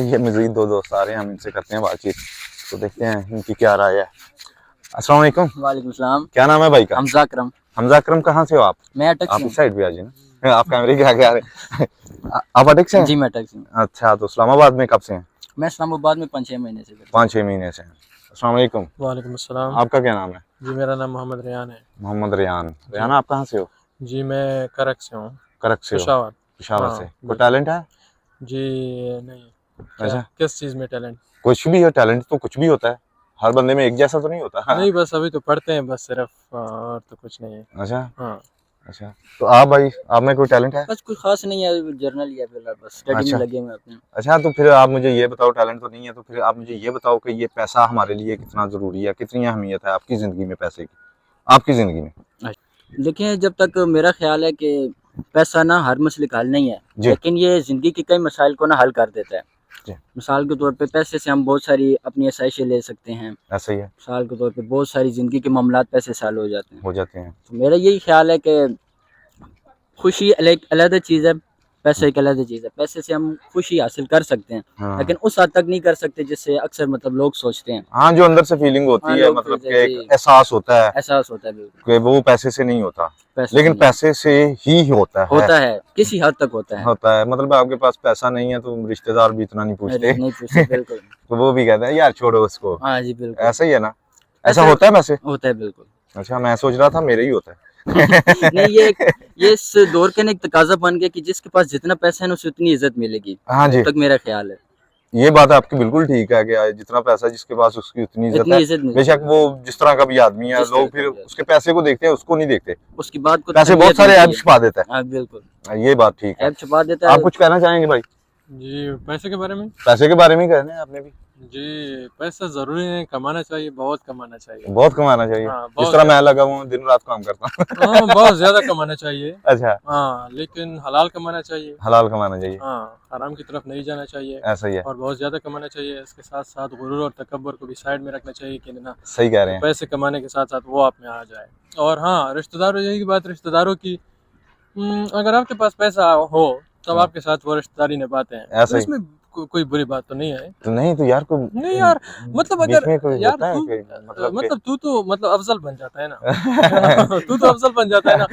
ये मजीद दो दोस्त आ रहे हैं, हम इनसे करते हैं बातचीत, तो देखते हैं इनकी क्या राय है। अस्सलाम वालेकुम। वालेकुम सलाम। क्या नाम है भाई का? हमजा अकरम। हमजा अकरम, कहाँ से हो आप? मैं अटक आप से इस साइड भी आ जाए ना, आप कैमरे के आगे आ रहे आप अटक से हैं? जी मैं अटक से हूँ। अच्छा, तो इस्लामाबाद में कब से हैं? मैं इस्लामाबाद में 5-6 महीने से 5-6 महीने से हैं। अस्सलाम वालेकुम। वालेकुम अस्सलाम। आपका क्या नाम है? जी मेरा नाम मोहम्मद रियान है। मोहम्मद रियान। रियान, आप कहाँ से हो? जी मैं करक से हूँ। करक से हो? पेशावर। पेशावर हाँ, से। कोई टैलेंट है? जी नहीं। अच्छा, किस चीज़ में टैलेंट? कुछ भी हो, टैलेंट तो कुछ भी होता है, हर बंदे में एक जैसा तो नहीं होता। हाँ। नहीं बस अभी तो पढ़ते हैं बस सिर्फ, और तो कुछ नहीं है। अच्छा। हाँ। अच्छा, तो आप भाई, आप में कोई टैलेंट है? बस कुछ खास नहीं है, जर्नल ही है फिलहाल, बस स्टडी अच्छा। में लगे हुए हैं अपने। अच्छा, तो फिर आप मुझे ये बताओ, टैलेंट तो नहीं है तो फिर आप मुझे ये बताओ कि ये पैसा हमारे लिए कितना ज़रूरी है, कितनी अहमियत है आपकी ज़िंदगी में पैसे की, आपकी ज़िंदगी में? देखिए, जब तक मेरा ख्याल है कि पैसा ना हर मसले का हल नहीं है, जी। लेकिन ये ज़िंदगी के कई मसाइल को ना हल कर देता है। जी। मिसाल के तौर पे पैसे से हम बहुत सारी अपनी आसाइशें ले सकते हैं। ऐसा ही है, मिसाल के तौर पे बहुत सारी ज़िंदगी के मामलात पैसे से हल हो जाते हैं। हो जाते हैं। तो मेरा यही ख्याल है कि खुशी एक अलग चीज़ है, पैसे एक अलग चीज़ है। पैसे से हम खुशी हासिल कर सकते हैं, हाँ। लेकिन उस हद तक नहीं कर सकते जिससे अक्सर मतलब लोग सोचते हैं। हाँ, जो अंदर से फीलिंग होती हाँ, है, लोग मतलब सोचते कि हैं, एक जी। एहसास होता है एहसास होता है बिल्कुल। कि वो पैसे से नहीं होता, पैसे लेकिन नहीं पैसे से ही होता है। होता है, किसी हद तक होता है। होता है, मतलब आपके पास पैसा नहीं है तो रिश्तेदार भी इतना नहीं पूछते। नहीं पूछते बिल्कुल। तो वो भी कहते हैं यार छोड़ो उसको। हाँ जी बिल्कुल। ऐसा ही है ना? ऐसा होता है वैसे? होता है बिल्कुल। अच्छा, मैं सोच रहा था मेरे ही होता है। नहीं, ये इस दौर का ना एक तकाजा बन गया कि जिसके पास जितना पैसा है ना उसे उतनी इज्जत मिलेगी। हाँ जी, तक मेरा ख्याल है। ये बात आपकी बिल्कुल ठीक है कि जितना पैसा जिसके पास उसकी उतनी इज्जत इतनी है। इज्जत मिलेगी। बेशक वो जिस तरह का भी आदमी है, जिस लोग तरह फिर का भी उसके पैसे को देखते हैं, उसको नहीं देखते। उसकी बात को पैसे बहुत तहमीयत सारे मिलती ऐप है। छुपा देता हाँ बिल्कुल, है, ये बात ठीक है। ऐप छुपा देता आप है। कुछ कहना चाहेंगे भाई? जी पैसे के बारे में? पैसे के बारे में कहना है आपने भी? जी पैसा ज़रूरी है, कमाना चाहिए, बहुत कमाना चाहिए। बहुत कमाना चाहिए। हाँ, जिस बहुत तरह मैं लगा हुआ हूँ, दिन रात काम करता हूँ। हाँ बहुत ज़्यादा कमाना चाहिए। अच्छा, हाँ लेकिन हलाल कमाना चाहिए। हलाल कमाना चाहिए। हाँ, हराम की तरफ नहीं जाना चाहिए। ऐसा ही है, और बहुत ज़्यादा कमाना चाहिए। इसके साथ साथ गुरूर और तकब्बुर को भी साइड में रखना चाहिए कि ना सही कह रहे हैं। पैसे कमाने के साथ साथ वो आप में आ जाए। और हाँ, रिश्तेदारों, यही बात रिश्तेदारों की, अगर आपके पास पैसा हो तब हाँ। आपके साथ वो रिश्तेदारी निभाते हैं, ऐसा तो ही। इसमें कोई बुरी बात तो नहीं है। तो नहीं तो यार को नहीं यार, मतलब बीच अगर में कोई यार होता है तू कि मतलब तू तो मतलब अफजल बन जाता है ना। तू तो अफजल बन जाता है ना,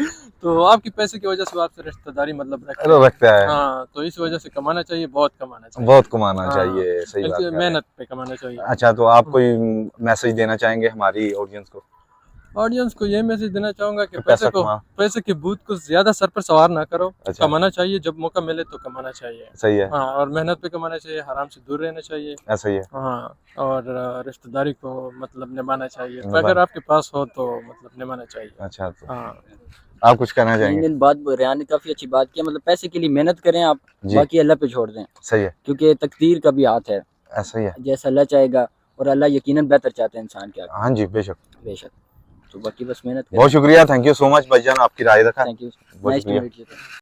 तो आपकी पैसे की वजह से वो आपसे रिश्तेदारी मतलब रखते हैं। रखता है। हाँ, तो इस वजह से कमाना चाहिए, बहुत कमाना चाहिए। बहुत कमाना हाँ, चाहिए, सही बात बल्कि कह रहे हैं। मेहनत पे कमाना चाहिए। अच्छा, तो आप कोई मैसेज देना चाहेंगे हमारी ऑडियंस को? ऑडियंस को ये मैसेज देना चाहूंगा कि पैसा कमा। पैसे की भूत को ज्यादा सर पर सवार ना करो। अच्छा। कमाना चाहिए, जब मौका मिले तो कमाना चाहिए। सही है। हाँ, और मेहनत पे कमाना चाहिए, हराम से दूर रहना चाहिए। ऐसा ही है। हाँ, और रिश्तेदारी को मतलब निभाना चाहिए, तो निभा- अगर आपके पास हो तो मतलब निभाना चाहिए। अच्छा, तो हाँ आप कुछ कहना चाहेंगे? इन बात रेहान ने काफी अच्छी बात की है, मतलब पैसे के लिए मेहनत करें आप, जी। बाकी अल्लाह पे छोड़ दें, सही है। क्योंकि तकदीर का भी हाथ है। ऐसा ही है। जैसा अल्लाह चाहेगा, और अल्लाह यकीनन बेहतर चाहता है इंसान के आगे। हाँ जी, बेशक। बेशक। तो बाकी बस मेहनत बहुत शुक्रिया, थैंक यू सो मच भाईजान, आपकी राय रखा। थैंक यू, बहुत नाइस टू शुक्रिया। Meet you.